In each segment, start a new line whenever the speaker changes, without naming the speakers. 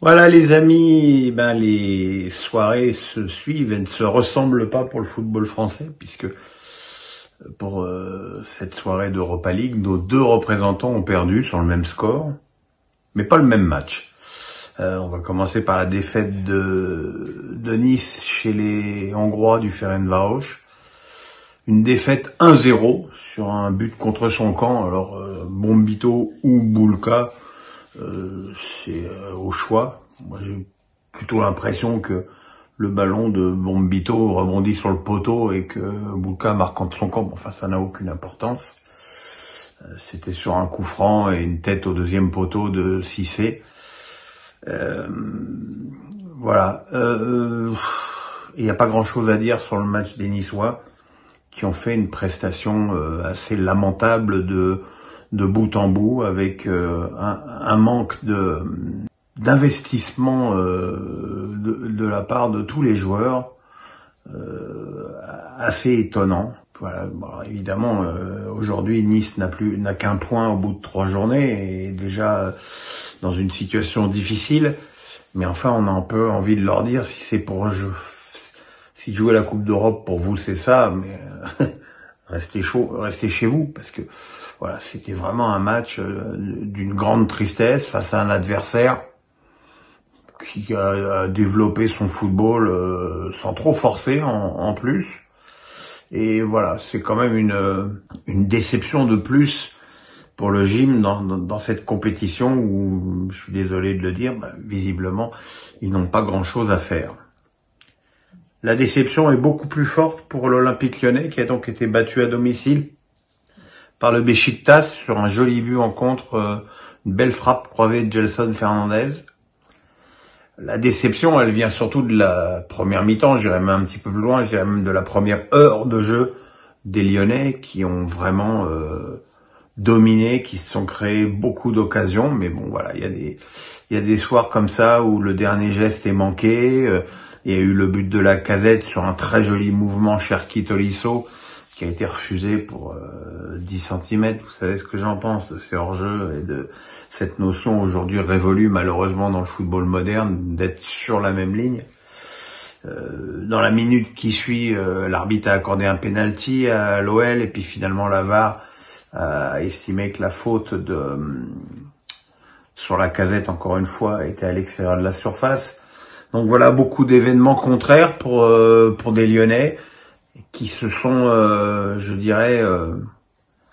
Voilà les amis, les soirées se suivent et ne se ressemblent pas pour le football français, puisque pour cette soirée d'Europa League, nos deux représentants ont perdu sur le même score, mais pas le même match. On va commencer par la défaite de Nice chez les Hongrois du Ferencváros. Une défaite 1-0 sur un but contre son camp. Alors Bombito ou Bulka, c'est au choix. Moi, j'ai plutôt l'impression que le ballon de Bombito rebondit sur le poteau et que Bulka marque contre son camp. Enfin, ça n'a aucune importance. C'était sur un coup franc et une tête au deuxième poteau de Cissé. Voilà. Il n'y a pas grand-chose à dire sur le match des Niçois, qui ont fait une prestation assez lamentable de bout en bout, avec un manque d'investissement de la part de tous les joueurs, assez étonnant. Voilà. Bon, évidemment, aujourd'hui Nice n'a qu'un point au bout de 3 journées, et déjà dans une situation difficile. Mais enfin, on a un peu envie de leur dire, si jouer la Coupe d'Europe pour vous c'est ça, mais restez chez vous, parce que voilà, c'était vraiment un match d'une grande tristesse face à un adversaire qui a développé son football sans trop forcer en plus. Et voilà, c'est quand même une déception de plus pour le gym dans cette compétition où, je suis désolé de le dire, visiblement, ils n'ont pas grand-chose à faire. La déception est beaucoup plus forte pour l'Olympique Lyonnais, qui a donc été battu à domicile par le Beşiktaş sur un joli but en contre, une belle frappe croisée de Gelson Fernandez. La déception, elle vient surtout de la première mi-temps, j'irais même un petit peu plus loin, j'irais même de la première heure de jeu des Lyonnais, qui ont vraiment dominé, qui se sont créés beaucoup d'occasions. Mais bon, voilà, il y a des soirs comme ça où le dernier geste est manqué. Il y a eu le but de Lacazette sur un très joli mouvement Cherki Tolisso, qui a été refusé pour 10 cm. Vous savez ce que j'en pense de ces hors-jeux et de cette notion aujourd'hui révolue malheureusement dans le football moderne d'être sur la même ligne. Dans la minute qui suit, l'arbitre a accordé un penalty à l'OL, et puis finalement la VAR a estimé que la faute sur Lacazette, encore une fois, était à l'extérieur de la surface. Donc voilà, beaucoup d'événements contraires pour des Lyonnais qui se sont, je dirais,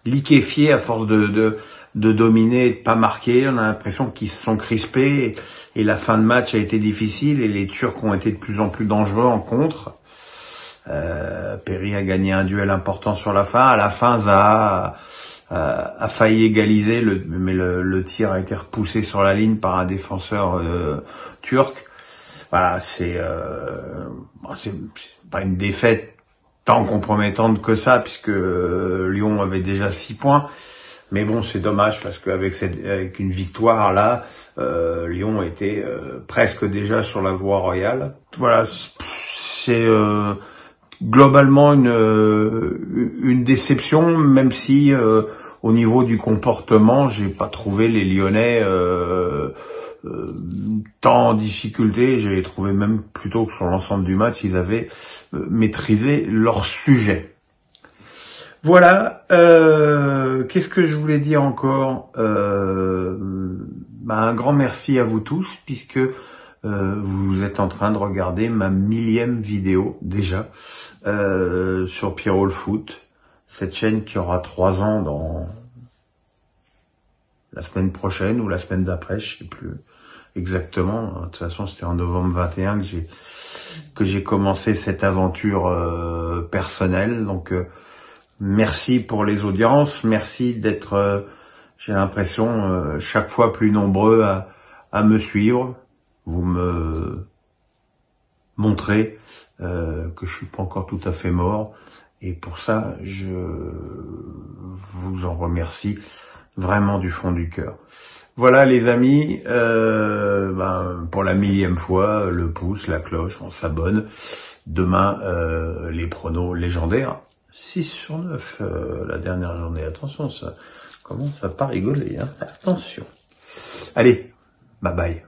liquéfiés à force de dominer et de pas marquer. On a l'impression qu'ils se sont crispés, et la fin de match a été difficile, et les Turcs ont été de plus en plus dangereux en contre. Perry a gagné un duel important sur la fin. À la fin, Zaha a failli égaliser, mais le tir a été repoussé sur la ligne par un défenseur turc. Voilà, c'est pas une défaite tant compromettante que ça, puisque Lyon avait déjà 6 points. Mais bon, c'est dommage, parce qu'avec une victoire là, Lyon était presque déjà sur la voie royale. Voilà, c'est globalement une déception, même si au niveau du comportement, j'ai pas trouvé les Lyonnais tant en difficulté. J'ai trouvé même plutôt que sur l'ensemble du match, ils avaient maîtrisé leur sujet. Voilà, qu'est-ce que je voulais dire encore, un grand merci à vous tous, puisque vous êtes en train de regarder ma 1000e vidéo déjà sur Pierrot le Foot, cette chaîne qui aura 3 ans dans la semaine prochaine ou la semaine d'après, je sais plus exactement. De toute façon, c'était en novembre 21 que j'ai commencé cette aventure personnelle. Donc merci pour les audiences, merci d'être, j'ai l'impression, chaque fois plus nombreux à me suivre. Vous me montrez que je suis pas encore tout à fait mort, et pour ça, je vous en remercie vraiment du fond du cœur. Voilà les amis, pour la 1000e fois, le pouce, la cloche, on s'abonne. Demain, les pronos légendaires. 6 sur 9, la dernière journée. Attention, ça commence à pas rigoler, hein. Attention. Allez, bye bye.